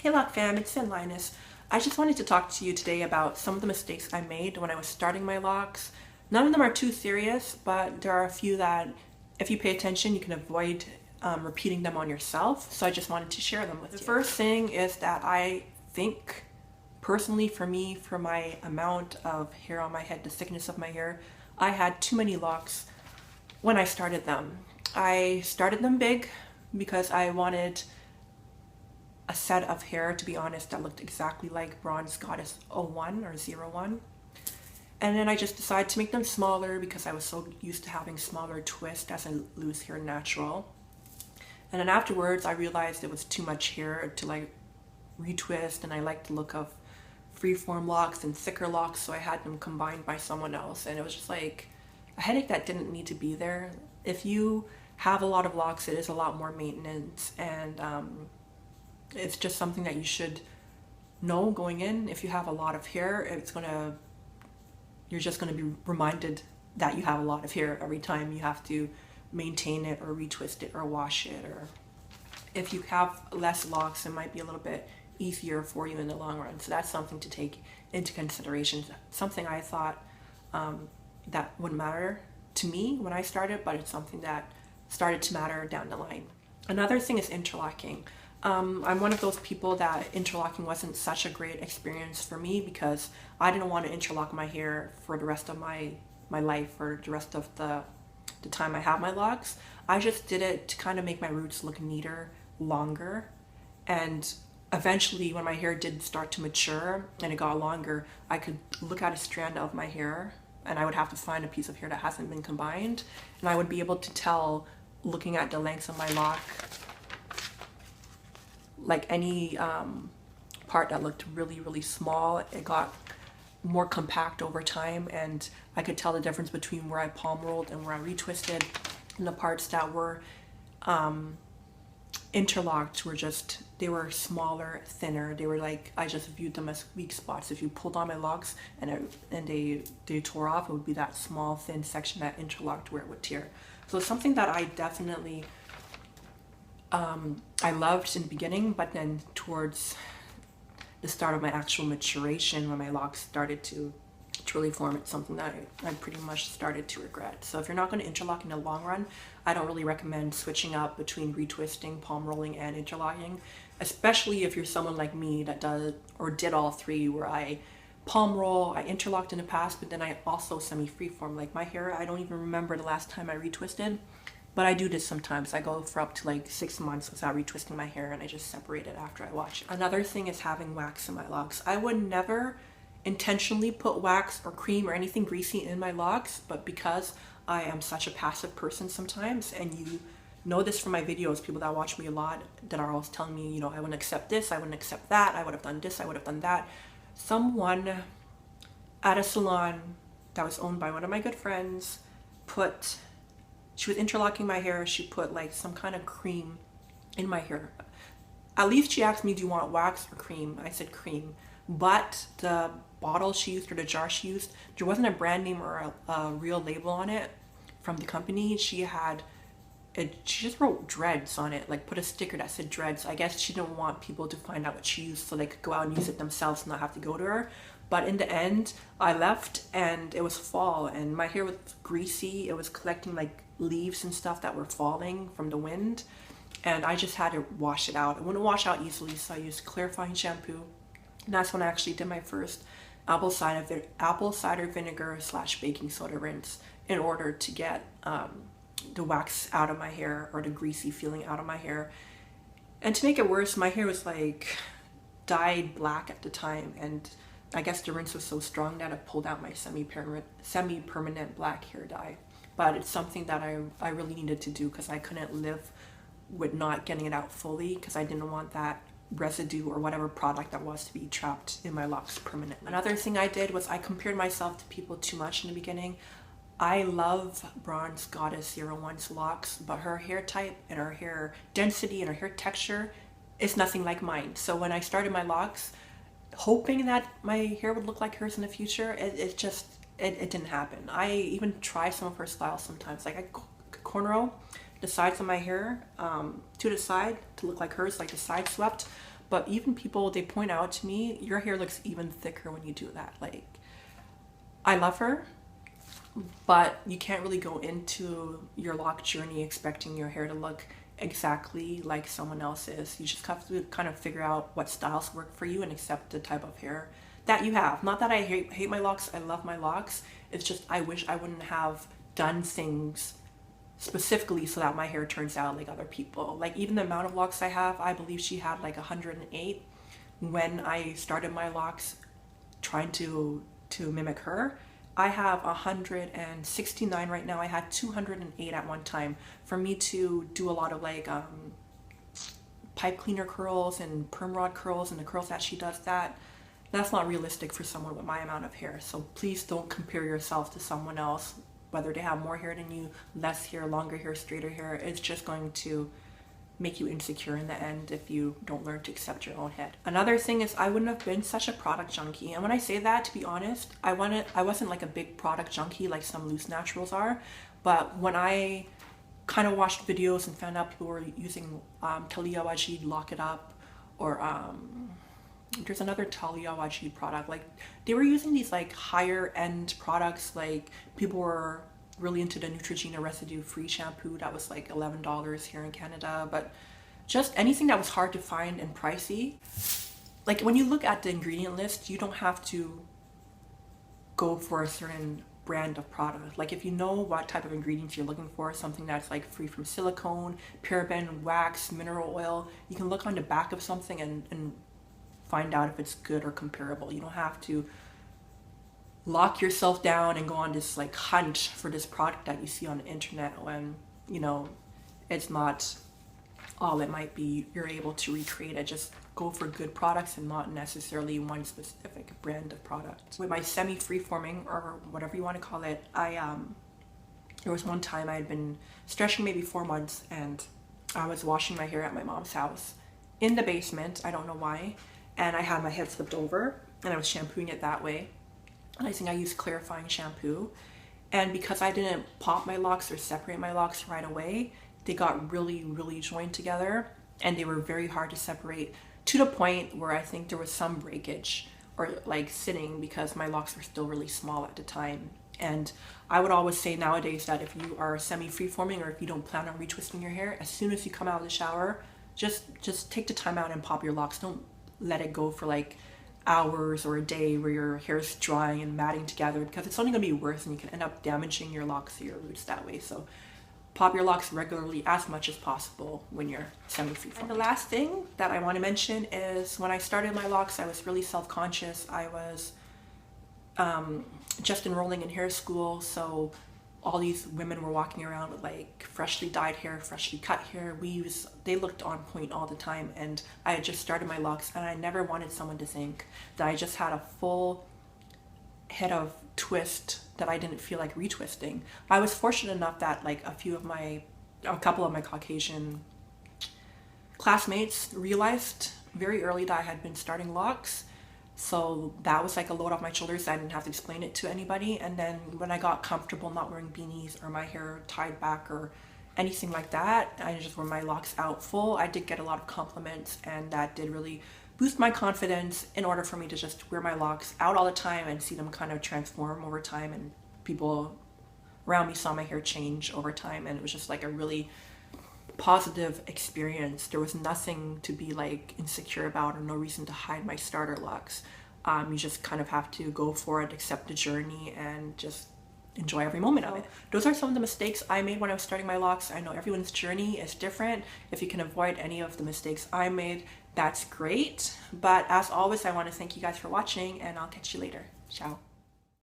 Hey Lock fam, it's Linus. I just wanted to talk to you today about some of the mistakes I made when I was starting my locks. None of them are too serious, but there are a few that if you pay attention you can avoid repeating them on yourself. So I just wanted to share them with you. The first thing is that I think personally for me, for my amount of hair on my head, the thickness of my hair, I had too many locks when I started them. I started them big because I wanted a set of hair, to be honest, that looked exactly like Bronze Goddess 01 or 01. And then I just decided to make them smaller because I was so used to having smaller twists as I lose hair natural. And then afterwards I realized it was too much hair to like retwist, and I liked the look of freeform locks and thicker locks, so I had them combined by someone else, and it was just like a headache that didn't need to be there. If you have a lot of locks, it is a lot more maintenance, and it's just something that you should know going in. If you have a lot of hair, you're just gonna be reminded that you have a lot of hair every time you have to maintain it or retwist it or wash it. Or if you have less locks, it might be a little bit easier for you in the long run. So that's something to take into consideration. Something I thought that wouldn't matter to me when I started, but it's something that started to matter down the line. Another thing is interlocking. I'm one of those people that interlocking wasn't such a great experience for me because I didn't want to interlock my hair for the rest of my life or the rest of the time I have my locks. I just did it to kind of make my roots look neater, longer, and eventually when my hair did start to mature and it got longer, I could look at a strand of my hair and I would have to find a piece of hair that hasn't been combined, and I would be able to tell, looking at the lengths of my lock, like any part that looked really small, it got more compact over time, and I could tell the difference between where I palm rolled and where I retwisted, and the parts that were interlocked they were smaller, thinner. They were like, I just viewed them as weak spots. If you pulled on my locks and they tore off, it would be that small thin section that interlocked where it would tear. So it's something that I definitely I loved in the beginning, but then towards the start of my actual maturation, when my locks started to really form, it's something that I pretty much started to regret. So if you're not going to interlock in the long run, I don't really recommend switching up between retwisting, palm rolling, and interlocking, especially if you're someone like me that does or did all three, where I palm roll, I interlocked in the past, but then I also semi-freeform. Like my hair, I don't even remember the last time I retwisted. But I do this sometimes. I go for up to like 6 months without retwisting my hair, and I just separate it after I wash it. Another thing is having wax in my locks. I would never intentionally put wax or cream or anything greasy in my locks, but because I am such a passive person sometimes, and you know this from my videos, people that watch me a lot that are always telling me, you know, I wouldn't accept this, I wouldn't accept that, I would have done this, I would have done that. Someone at a salon that was owned by one of my good friends she was interlocking my hair, she put like some kind of cream in my hair. At least she asked me, do you want wax or cream? I said cream. But the bottle she used, or the jar she used, there wasn't a brand name or a real label on it from the company. She just wrote dreads on it, like put a sticker that said dreads. I guess she didn't want people to find out what she used so they could go out and use it themselves and not have to go to her. But in the end, I left and it was fall and my hair was greasy. It was collecting like leaves and stuff that were falling from the wind, and I just had to wash it out. It wouldn't wash out easily, so I used clarifying shampoo, and that's when I actually did my first apple cider vinegar / baking soda rinse in order to get the wax out of my hair, or the greasy feeling out of my hair. And to make it worse, my hair was like dyed black at the time, and I guess the rinse was so strong that it pulled out my semi-permanent black hair dye. But it's something that I really needed to do because I couldn't live with not getting it out fully, because I didn't want that residue or whatever product that was to be trapped in my locks permanently. Another thing I did was I compared myself to people too much in the beginning. I love Bronze Goddess 01's locks, but her hair type and her hair density and her hair texture is nothing like mine. So when I started my locks, hoping that my hair would look like hers in the future, it didn't happen. I even try some of her styles sometimes. Like I cornrow the sides of my hair to the side to look like hers, like the side swept, but even people, they point out to me, your hair looks even thicker when you do that. Like, I love her, but you can't really go into your lock journey expecting your hair to look exactly like someone else's. You just have to kind of figure out what styles work for you and accept the type of hair that you have. Not that I hate my locks, I love my locks. It's just I wish I wouldn't have done things specifically so that my hair turns out like other people. Like even the amount of locks I have, I believe she had like 108 when I started my locks trying to mimic her. I have 169 right now. I had 208 at one time. For me to do a lot of like pipe cleaner curls and perm rod curls and the curls that she does, that's not realistic for someone with my amount of hair. So please don't compare yourself to someone else, whether they have more hair than you, less hair, longer hair, straighter hair. It's just going to make you insecure in the end if you don't learn to accept your own head. Another thing is I wouldn't have been such a product junkie. And when I say that, to be honest, I wasn't like a big product junkie like some loose naturals are. But when I kind of watched videos and found out people were using Talia Wajid Lock It Up, or there's another Talia Wajid product, like they were using these like higher end products. Like people were really into the Neutrogena residue free shampoo that was like $11 here in Canada, but just anything that was hard to find and pricey. Like when you look at the ingredient list, you don't have to go for a certain brand of product. Like if you know what type of ingredients you're looking for, something that's like free from silicone, paraben, wax, mineral oil, you can look on the back of something and find out if it's good or comparable. You don't have to lock yourself down and go on this like hunt for this product that you see on the internet when, you know, it's not all it might be you're able to recreate it. Just go for good products and not necessarily one specific brand of product. With my semi free-forming, or whatever you want to call it, there was one time I had been stretching maybe 4 months and I was washing my hair at my mom's house in the basement. I don't know why. And I had my head flipped over and I was shampooing it that way. And I think I used clarifying shampoo. And because I didn't pop my locks or separate my locks right away, they got really, really joined together and they were very hard to separate, to the point where I think there was some breakage or like thinning because my locks were still really small at the time. And I would always say nowadays that if you are semi-free-forming or if you don't plan on retwisting your hair, as soon as you come out of the shower, just take the time out and pop your locks. Don't let it go for like hours or a day where your hair is drying and matting together, because it's only going to be worse and you can end up damaging your locks or your roots that way. So pop your locks regularly as much as possible when you're semi-free-forming. And the last thing that I want to mention is when I started my locks, I was really self-conscious. I was just enrolling in hair school, so all these women were walking around with like freshly dyed hair, freshly cut hair, weaves. They looked on point all the time, and I had just started my locks and I never wanted someone to think that I just had a full head of twist that I didn't feel like retwisting. I was fortunate enough that like a couple of my Caucasian classmates realized very early that I had been starting locks. So that was like a load off my shoulders. I didn't have to explain it to anybody. And then when I got comfortable not wearing beanies or my hair tied back or anything like that, I just wore my locks out full. I did get a lot of compliments, and that did really boost my confidence in order for me to just wear my locks out all the time and see them kind of transform over time. And people around me saw my hair change over time, and it was just like a really positive experience. There was nothing to be like insecure about or no reason to hide my starter locks. You just kind of have to go for it, accept the journey, and just enjoy every moment of it. Those are some of the mistakes I made when I was starting my locks. I know everyone's journey is different. If you can avoid any of the mistakes I made, that's great. But as always, I want to thank you guys for watching, and I'll catch you later. Ciao.